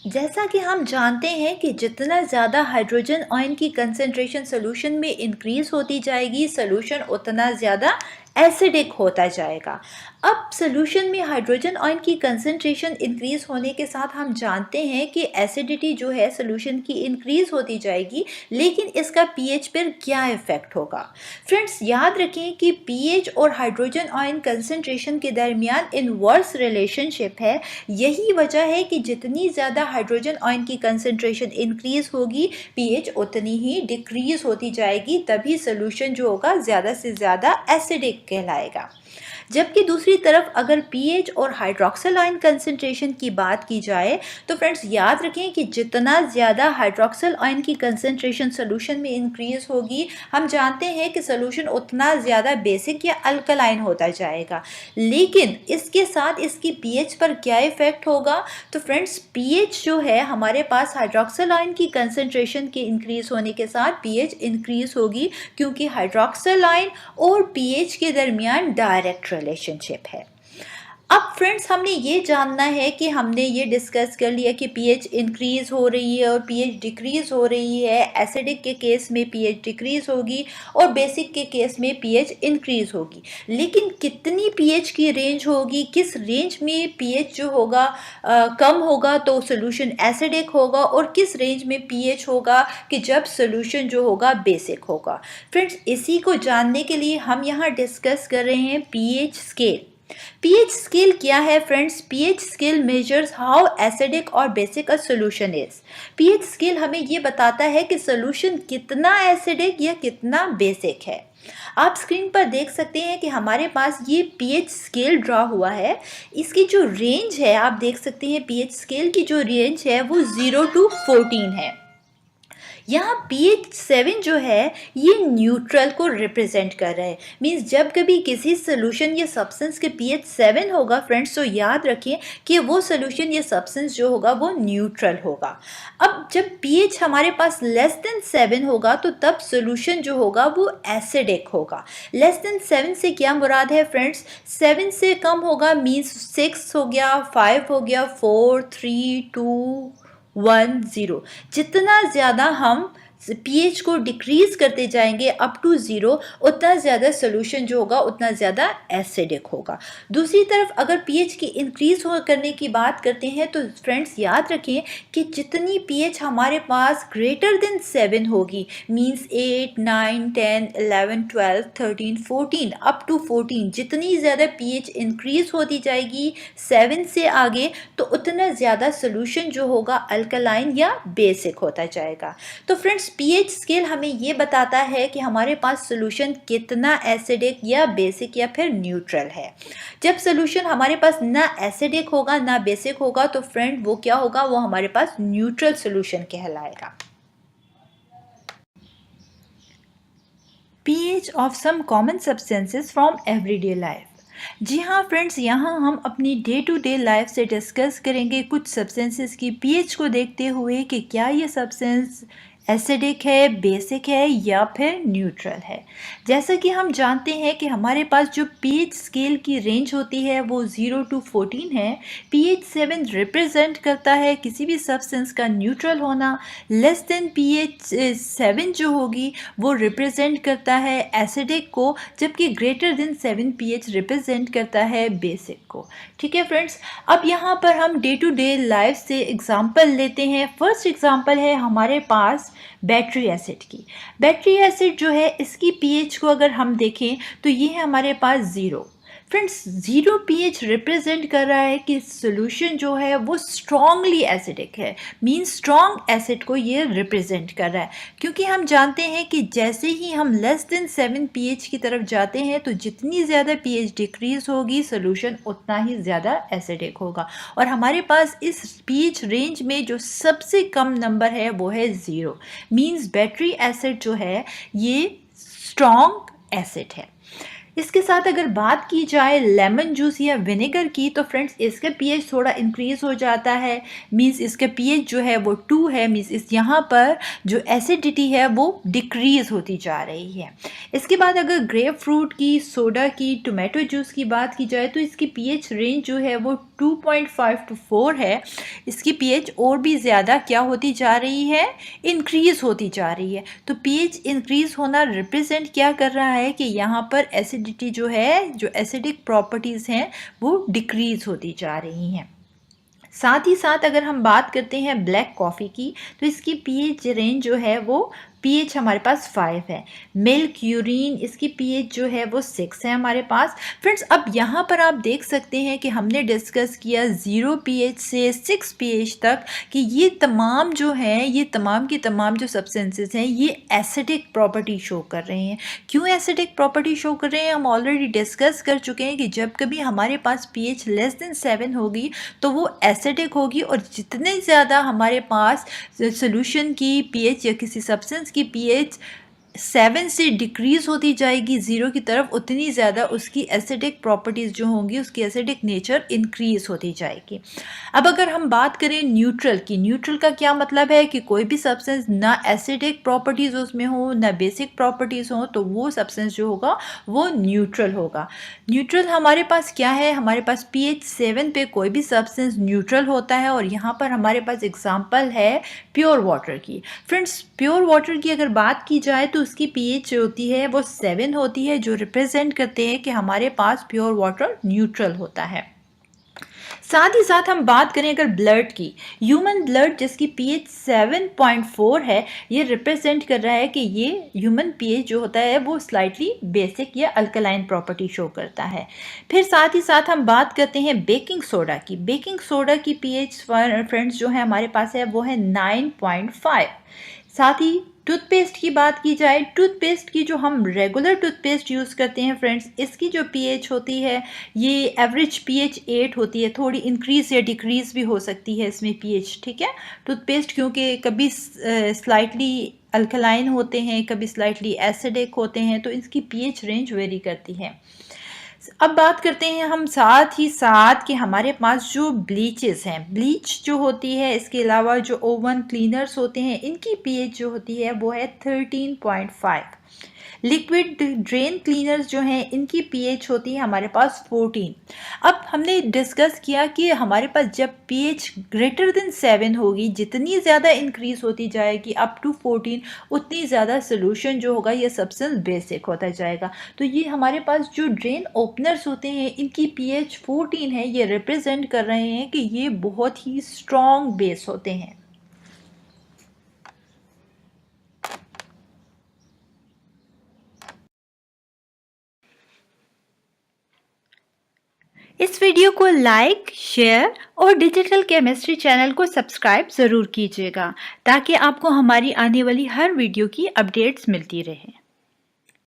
जैसा कि हम जानते हैं कि जितना ज़्यादा हाइड्रोजन आयन की कंसंट्रेशन सोल्यूशन में इंक्रीज होती जाएगी, सोल्यूशन उतना ज़्यादा एसिडिक होता जाएगा। अब सोल्यूशन में हाइड्रोजन आयन की कंसंट्रेशन इंक्रीज होने के साथ हम जानते हैं कि एसिडिटी जो है सोल्यूशन की इंक्रीज होती जाएगी, लेकिन इसका पीएच पर क्या इफ़ेक्ट होगा। फ्रेंड्स, याद रखें कि पीएच और हाइड्रोजन आयन कंसंट्रेशन के दरमियान इनवर्स रिलेशनशिप है। यही वजह है कि जितनी ज़्यादा हाइड्रोजन आयन की कंसंट्रेशन इंक्रीज होगी, पीएच उतनी ही डिक्रीज होती जाएगी, तभी सोल्यूशन जो होगा ज़्यादा से ज़्यादा एसिडिक कहलाएगा। जबकि दूसरी तरफ अगर पीएच और हाइड्रोक्सिल आयन कंसंट्रेशन की बात की जाए तो फ्रेंड्स याद रखें कि जितना ज़्यादा हाइड्रोक्सिल आयन की कंसंट्रेशन सोल्यूशन में इंक्रीज होगी, हम जानते हैं कि सोल्यूशन उतना ज़्यादा बेसिक या अल्कलाइन होता जाएगा। लेकिन इसके साथ इसकी पीएच पर क्या इफ़ेक्ट होगा, तो फ्रेंड्स पीएच जो है हमारे पास हाइड्रोक्सिल आयन की कंसंट्रेशन के इंक्रीज होने के साथ पीएच इंक्रीज होगी, क्योंकि हाइड्रोक्सिल आयन और पीएच के दरमियान डायरेक्ट रिलेशनशिप है। अब फ्रेंड्स हमने ये जानना है कि हमने ये डिस्कस कर लिया कि पीएच इंक्रीज हो रही है और पीएच डिक्रीज हो रही है। एसिडिक के केस में पीएच डिक्रीज होगी और बेसिक के केस में पीएच इंक्रीज होगी। लेकिन कितनी पीएच की रेंज होगी, किस रेंज में पीएच जो होगा कम होगा तो सोल्यूशन एसिडिक होगा, और किस रेंज में पीएच होगा कि जब सोल्यूशन जो होगा बेसिक होगा। फ्रेंड्स, इसी को जानने के लिए हम यहाँ डिस्कस कर रहे हैं पीएच स्केल। पीएच स्केल क्या है friends? PH scale measures how acidic और basic a solution is. PH scale हमें ये बताता है कि सॉल्यूशन कितना एसिडिक या कितना बेसिक है। आप स्क्रीन पर देख सकते हैं कि हमारे पास ये पीएच स्केल ड्रा हुआ है। इसकी जो रेंज है आप देख सकते हैं, पीएच स्केल की जो रेंज है वो 0 to 14 है। यहाँ pH 7 जो है ये न्यूट्रल को रिप्रेजेंट कर रहा है। मीन्स जब कभी किसी सोल्यूशन या सब्सटेंस के pH 7 होगा फ्रेंड्स, तो याद रखें कि वो सोल्यूशन या सब्सटेंस जो होगा वो न्यूट्रल होगा। अब जब pH हमारे पास लेस देन 7 होगा तो तब सोल्यूशन जो होगा वो एसिडिक होगा। लेस देन 7 से क्या मुराद है फ्रेंड्स? 7 से कम होगा मीन्स 6 हो गया, 5 हो गया, 4, 3, 2, 1, 0। जितना ज़्यादा हम pH को डिक्रीज करते जाएंगे अप टू 0, उतना ज़्यादा सोल्यूशन जो होगा उतना ज़्यादा एसिडिक होगा। दूसरी तरफ अगर pH की इंक्रीज करने की बात करते हैं तो फ्रेंड्स याद रखें कि जितनी pH हमारे पास ग्रेटर देन 7 होगी, मीन्स 8, 9, 10, 11, 12, 13, 14 अप टू 14, जितनी ज़्यादा pH इंक्रीज होती जाएगी 7 से आगे, तो उतना ज़्यादा सोल्यूशन जो होगा अल्कलाइन या बेसिक होता जाएगा। तो फ्रेंड्स पीएच स्केल हमें ये बताता है कि हमारे पास सोल्यूशन कितना एसिडिक या बेसिक या फिर न्यूट्रल है। जब सोल्यूशन हमारे पास ना एसिडिक होगा ना बेसिक होगा तो फ्रेंड वो क्या होगा, वो हमारे पास न्यूट्रल सोल्यूशन कहलाएगा। pH of some common substances from everyday life। जी हाँ फ्रेंड्स, यहाँ हम अपनी डे टू डे लाइफ से डिस्कस करेंगे कुछ सब्सटेंसेस की पीएच को देखते हुए कि क्या ये सब्सटेंस एसिडिक है, बेसिक है या फिर न्यूट्रल है। जैसा कि हम जानते हैं कि हमारे पास जो पीएच स्केल की रेंज होती है वो 0 to 14 है। pH 7 रिप्रेजेंट करता है किसी भी सब्सटेंस का न्यूट्रल होना। लेस देन pH 7 जो होगी वो रिप्रेजेंट करता है एसिडिक को, जबकि ग्रेटर देन 7 pH रिप्रेजेंट करता है बेसिक को। ठीक है फ्रेंड्स, अब यहाँ पर हम डे टू डे लाइफ से एग्जांपल लेते हैं। फर्स्ट एग्जांपल है हमारे पास बैटरी एसिड की। बैटरी एसिड जो है इसकी pH को अगर हम देखें तो ये है हमारे पास 0। फ्रेंड्स 0 pH रिप्रेजेंट कर रहा है कि सोल्यूशन जो है वो स्ट्रॉन्गली एसिडिक है, मीन स्ट्रॉन्ग एसिड को ये रिप्रेजेंट कर रहा है। क्योंकि हम जानते हैं कि जैसे ही हम लेस देन 7 pH की तरफ जाते हैं तो जितनी ज़्यादा pH डिक्रीज होगी सोल्यूशन उतना ही ज़्यादा एसिडिक होगा। और हमारे पास इस pH रेंज में जो सबसे कम नंबर है वो है 0। मीन्स बैटरी एसिड जो है ये स्ट्रॉन्ग एसिड है। इसके साथ अगर बात की जाए लेमन जूस या विनेगर की, तो फ्रेंड्स इसका पीएच थोड़ा इंक्रीज हो जाता है, मींस इसका पीएच जो है वो 2 है, मींस इस यहाँ पर जो एसिडिटी है वो डिक्रीज होती जा रही है। इसके बाद अगर ग्रेप फ्रूट की, सोडा की, टोमेटो जूस की बात की जाए तो इसकी पीएच रेंज जो है वो 2.5 to 4 है। इसकी पीएच और भी ज़्यादा क्या होती जा रही है, इंक्रीज होती जा रही है। तो पीएच इंक्रीज होना रिप्रेजेंट क्या कर रहा है कि यहाँ पर एसिडिटी जो है, जो एसिडिक प्रॉपर्टीज़ हैं वो डिक्रीज होती जा रही हैं। साथ ही साथ अगर हम बात करते हैं ब्लैक कॉफ़ी की, तो इसकी पीएच रेंज जो है वो पीएच हमारे पास 5 है। मिल्क, यूरिन, इसकी पीएच जो है वो 6 है हमारे पास। फ्रेंड्स अब यहाँ पर आप देख सकते हैं कि हमने डिस्कस किया 0 पीएच से 6 पीएच तक कि ये तमाम जो हैं, ये तमाम की तमाम जो सब्सटेंसेस हैं ये एसिडिक प्रॉपर्टी शो कर रहे हैं। क्यों एसिडिक प्रॉपर्टी शो कर रहे हैं, हम ऑलरेडी डिस्कस कर चुके हैं कि जब कभी हमारे पास पीएच लेस देन 7 होगी तो वो एसिडिक होगी, और जितने ज़्यादा हमारे पास सोल्यूशन की पीएच या किसी सब्सटेंस की पीएच 7 से डिक्रीज़ होती जाएगी 0 की तरफ, उतनी ज़्यादा उसकी एसिडिक प्रॉपर्टीज़ जो होंगी, उसकी एसिडिक नेचर इंक्रीज़ होती जाएगी। अब अगर हम बात करें न्यूट्रल की, न्यूट्रल का क्या मतलब है कि कोई भी सब्सटेंस ना एसिडिक प्रॉपर्टीज़ उसमें हो ना बेसिक प्रॉपर्टीज़ हो, तो वो सब्सटेंस जो होगा वो न्यूट्रल होगा। न्यूट्रल हमारे पास क्या है, हमारे पास pH 7 पे कोई भी सब्सटेंस न्यूट्रल होता है, और यहाँ पर हमारे पास एग्जाम्पल है प्योर वाटर की। फ्रेंड्स प्योर वाटर की अगर बात की जाए तो उसकी पीएच जो होती है वो 7 होती है, जो रिप्रेजेंट करते हैं कि हमारे पास प्योर वाटर न्यूट्रल होता है। साथ ही साथ हम बात करें अगर ब्लड की, ह्यूमन ब्लड जिसकी पीएच 7.4 है, ये रिप्रेजेंट कर रहा है कि ये ह्यूमन पीएच जो होता है वो स्लाइटली बेसिक या अल्कलाइन प्रॉपर्टी शो करता है। फिर साथ ही साथ हम बात करते हैं बेकिंग सोडा की। बेकिंग सोडा की पीएच फ्रेंड्स जो है हमारे पास है वो है 9.5। साथ ही टूथपेस्ट की बात की जाए, टूथपेस्ट की जो हम रेगुलर टूथपेस्ट यूज़ करते हैं फ्रेंड्स, इसकी जो पीएच होती है ये एवरेज पीएच 8 होती है, थोड़ी इंक्रीज या डिक्रीज भी हो सकती है इसमें पीएच, ठीक है। टूथपेस्ट क्योंकि कभी स्लाइटली अल्कलाइन होते हैं, कभी स्लाइटली एसिडिक होते हैं, तो इसकी पीएच रेंज वेरी करती है। अब बात करते हैं हम साथ ही साथ कि हमारे पास जो ब्लीचेस हैं, ब्लीच जो होती है, इसके अलावा जो ओवन क्लीनर्स होते हैं, इनकी पीएच जो होती है वो है 13.5। लिक्विड ड्रेन क्लीनर्स जो हैं इनकी पीएच होती है हमारे पास 14। अब हमने डिस्कस किया कि हमारे पास जब पीएच ग्रेटर देन 7 होगी, जितनी ज़्यादा इंक्रीज होती जाएगी अप टू 14, उतनी ज़्यादा सोल्यूशन जो होगा ये सब्सटेंस बेसिक होता जाएगा। तो ये हमारे पास जो ड्रेन ओपनर्स होते हैं इनकी पीएच 14 है, ये रिप्रेजेंट कर रहे हैं कि ये बहुत ही स्ट्रॉन्ग बेस होते हैं। इस वीडियो को लाइक, शेयर और डिजिटल केमिस्ट्री चैनल को सब्सक्राइब ज़रूर कीजिएगा, ताकि आपको हमारी आने वाली हर वीडियो की अपडेट्स मिलती रहे।